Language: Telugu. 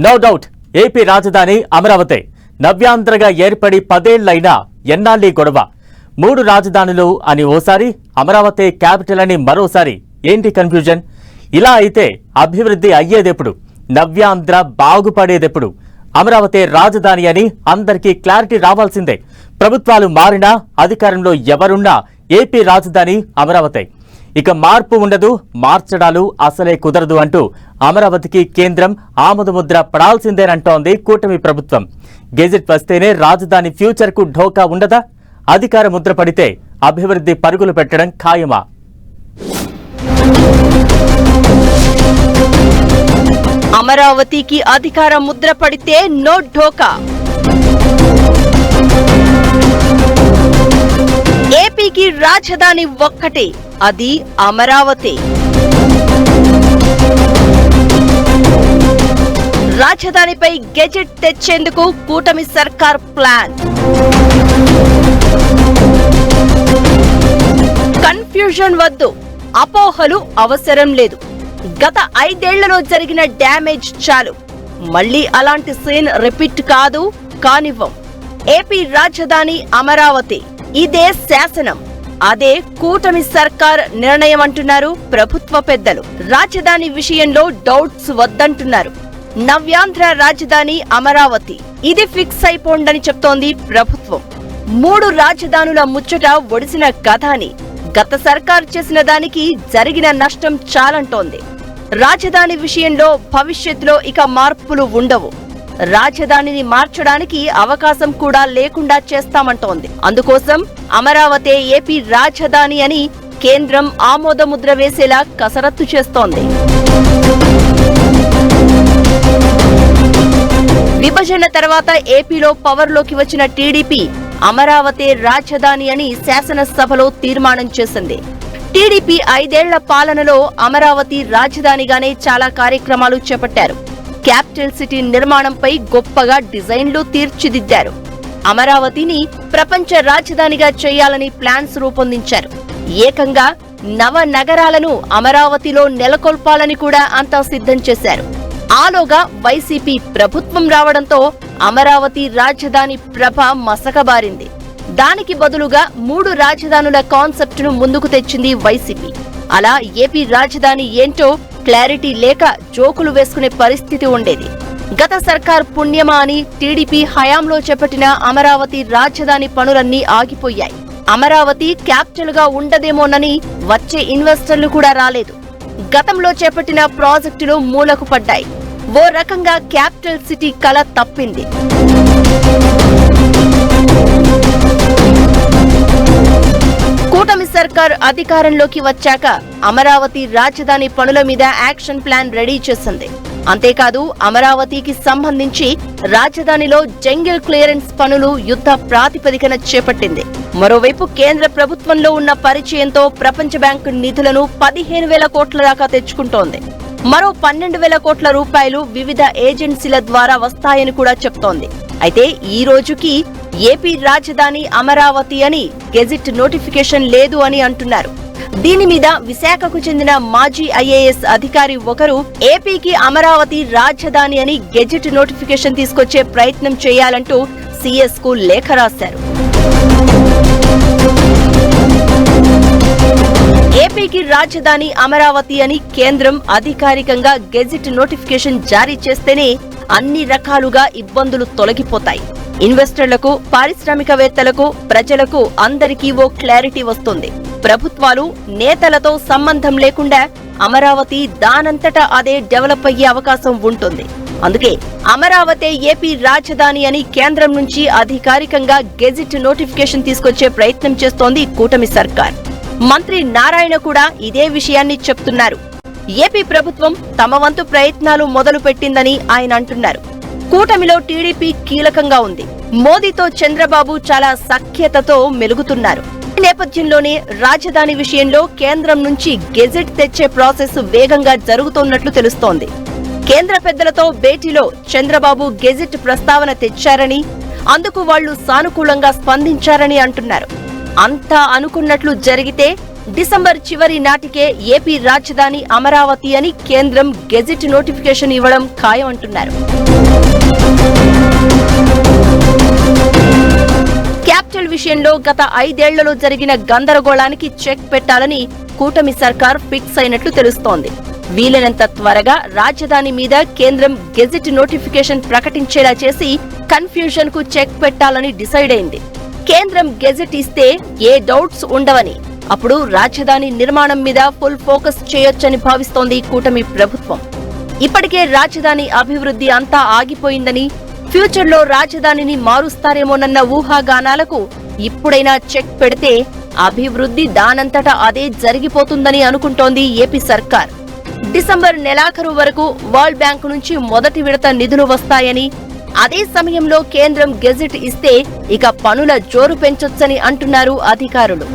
నో డౌట్ ఏపీ రాజధాని అమరావతి. నవ్యాంధ్రగా ఏర్పడి 10 ఏళ్లైనా ఎన్నాళ్ళీ గొడవ. 3 రాజధానులు అని ఓసారి, అమరావతి క్యాపిటల్ అని మరోసారి. ఏంటి కన్ఫ్యూజన్? ఇలా అయితే అభివృద్ధి అయ్యేదెప్పుడు? నవ్యాంధ్ర బాగుపడేదెప్పుడు? అమరావతి రాజధాని అని అందరికీ క్లారిటీ రావాల్సిందే. ప్రభుత్వాలు మారినా, అధికారంలో ఎవరున్నా ఏపీ రాజధాని అమరావతి. ఇక మార్పు ఉండదు, మార్చడాలు అసలే కుదరదు అంటూ అమరావతికి కేంద్రం ఆమోదముద్ర పడాల్సిందేనంటోంది కూటమి ప్రభుత్వం. గెజెట్ వస్తేనే రాజధాని ఫ్యూచర్ కు ఢోకా ఉండదా? అధికార ముద్ర పడితే అభివృద్ధి పరుగులు పెట్టడం ఖాయమా? అమరావతికి అధికార ముద్ర పడితే నో ఢోకా. ఏపీకి రాజధాని ఒక్కటే, అది అమరావతి. రాజధానిపై గెజెట్ తెచ్చేందుకు కూటమి సర్కార్ ప్లాన్. కన్ఫ్యూజన్ వద్దు, అపోహలు అవసరం లేదు. గత 5 ఏళ్లలో జరిగిన డ్యామేజ్ చాలు. మళ్లీ అలాంటి సీన్ రిపీట్ కానివ్వం. ఏపీ రాజధాని అమరావతి, ఇదే శాసనం, అదే కూటమి సర్కార్ నిర్ణయం అంటున్నారు ప్రభుత్వ పెద్దలు. రాజధాని విషయంలో డౌట్స్ వద్దంటున్నారు. నవ్యాంధ్ర రాజధాని అమరావతి, ఇది ఫిక్స్ అయిపోండని చెప్తోంది ప్రభుత్వం. 3 రాజధానుల ముచ్చట ఒడిసిన కథ అని, గత సర్కార్ చేసిన దానికి జరిగిన నష్టం చాలంటోంది. రాజధాని విషయంలో భవిష్యత్తులో ఇక మార్పులు ఉండవు. రాజధానిని మార్చడానికి అవకాశం కూడా లేకుండా చేస్తామంటోంది. అందుకోసం అమరావతి ఏపీ రాజధాని అని కేంద్రం ఆమోదముద్ర వేసేలా కసరత్తు చేస్తోంది. విభజన తర్వాత ఏపీలో పవర్లోకి వచ్చిన టీడీపీ అమరావతి రాజధాని అని శాసనసభలో తీర్మానం చేసింది. టీడీపీ 5 ఏళ్ల పాలనలో అమరావతి రాజధానిగానే చాలా కార్యక్రమాలు చేపట్టారు. క్యాపిటల్ సిటీ నిర్మాణంపై గొప్పగా డిజైన్లు తీర్చిదిద్దారు. అమరావతిని ప్రపంచ రాజధానిగా చేయాలని ప్లాన్స్ రూపొందించారు. ఏకంగా నవ నగరాలను అమరావతిలో నెలకొల్పాలని కూడా అంతా సిద్ధం చేశారు. ఆలోగా వైసీపీ ప్రభుత్వం రావడంతో అమరావతి రాజధాని ప్రభ మసకబారింది. దానికి బదులుగా 3 రాజధానుల కాన్సెప్ట్ ను ముందుకు తెచ్చింది వైసీపీ. అలా ఏపీ రాజధాని ఏంటో క్లారిటీ లేక జోకులు వేసుకునే పరిస్థితి ఉండేది. గత సర్కార్ పుణ్యమా అని టీడీపీ హయాంలో చేపట్టిన అమరావతి రాజధాని పనులన్నీ ఆగిపోయాయి. అమరావతి క్యాపిటల్ గా ఉండదేమోనని వచ్చే ఇన్వెస్టర్లు కూడా రాలేదు. గతంలో చేపట్టిన ప్రాజెక్టులు మూలకు పడ్డాయి. ఓ రకంగా క్యాపిటల్ సిటీ కల తప్పింది. కూటమి సర్కార్ అధికారంలోకి వచ్చాక అమరావతి రాజధాని పనుల మీద యాక్షన్ ప్లాన్ రెడీ చేసింది. అంతేకాదు అమరావతికి సంబంధించి రాజధానిలో జంగిల్ క్లియరెన్స్ పనులు యుద్ధ ప్రాతిపదికన చేపట్టింది. మరోవైపు కేంద్ర ప్రభుత్వంలో ఉన్న పరిచయంతో ప్రపంచ బ్యాంకు నిధులను 15,000 కోట్ల దాకా తెచ్చుకుంటోంది. మరో 12,000 కోట్ల రూపాయలు వివిధ ఏజెన్సీల ద్వారా వస్తాయని కూడా చెప్తోంది. అయితే ఈ రోజుకి ఏపీ రాజధాని అమరావతి అని గెజిట్ నోటిఫికేషన్ లేదు అని అంటున్నారు. దీని మీద విశాఖకు చెందిన మాజీ ఐఏఎస్ అధికారి ఒకరు ఏపీకి అమరావతి రాజధాని అని గెజిట్ నోటిఫికేషన్ తీసుకొచ్చే ప్రయత్నం చేయాలంటూ సీఎస్ కు లేఖ రాశారు. ఏపీకి రాజధాని అమరావతి అని కేంద్రం అధికారికంగా గెజిట్ నోటిఫికేషన్ జారీ చేస్తేనే అన్ని రకాలుగా ఇబ్బందులు తొలగిపోతాయి. ఇన్వెస్టర్లకు, పారిశ్రామికవేత్తలకు, ప్రజలకు అందరికీ ఓ క్లారిటీ వస్తుంది. ప్రభుత్వాలు, నేతలతో సంబంధం లేకుండా అమరావతి దానంతటా అదే డెవలప్ అయ్యే అవకాశం ఉంటుంది. అందుకే అమరావతి ఏపీ రాజధాని అని కేంద్రం నుంచి అధికారికంగా గెజిట్ నోటిఫికేషన్ తీసుకొచ్చే ప్రయత్నం చేస్తోంది కూటమి సర్కార్. మంత్రి నారాయణ కూడా ఇదే విషయాన్ని చెప్తున్నారు. ఏపీ ప్రభుత్వం తమ వంతు ప్రయత్నాలు మొదలు పెట్టిందని ఆయన అంటున్నారు. కూటమిలో టీడీపీ కీలకంగా ఉంది. మోదీతో చంద్రబాబు చాలా సఖ్యతతో మెలుగుతున్నారు. ఈ నేపథ్యంలోనే రాజధాని విషయంలో కేంద్రం నుంచి గెజెట్ తెచ్చే ప్రాసెస్ వేగంగా జరుగుతున్నట్లు తెలుస్తోంది. కేంద్ర పెద్దలతో భేటీలో చంద్రబాబు గెజెట్ ప్రస్తావన తెచ్చారని, అందుకు వాళ్లు సానుకూలంగా స్పందించారని అంటున్నారు. అంతా అనుకున్నట్లు జరిగితే డిసెంబర్ చివరి నాటికే ఏపీ రాజధాని అమరావతి అని కేంద్రం గెజిట్ నోటిఫికేషన్ ఇవ్వడం ఖాయం అంటున్నారు. క్యాపిటల్ విషయంలో గత 5 ఏళ్లలో జరిగిన గందరగోళానికి చెక్ పెట్టాలని కూటమి సర్కార్ ఫిక్స్ అయినట్లు తెలుస్తోంది. వీలైనంత త్వరగా రాజధాని మీద కేంద్రం గెజిట్ నోటిఫికేషన్ ప్రకటించేలా చేసి కన్ఫ్యూజన్ కు చెక్ పెట్టాలని డిసైడ్ అయింది. కేంద్రం గెజిట్ ఇస్తే ఏ డౌట్స్ ఉండవని, అప్పుడు రాజధాని నిర్మాణం మీద ఫుల్ ఫోకస్ చేయొచ్చని భావిస్తోంది కూటమి ప్రభుత్వం. ఇప్పటికే రాజధాని అభివృద్ధి అంతా ఆగిపోయిందని, ఫ్యూచర్లో రాజధానిని మారుస్తారేమోనన్న ఊహాగానాలకు ఇప్పుడైనా చెక్ పెడితే అభివృద్ధి దానంతటా అదే జరిగిపోతుందని అనుకుంటోంది ఏపీ సర్కార్. డిసెంబర్ నెలాఖరు వరకు వరల్డ్ బ్యాంకు నుంచి మొదటి విడత నిధులు వస్తాయని, అదే సమయంలో కేంద్రం గెజిట్ ఇస్తే ఇక పనుల జోరు పెంచొచ్చని అంటున్నారు అధికారులు.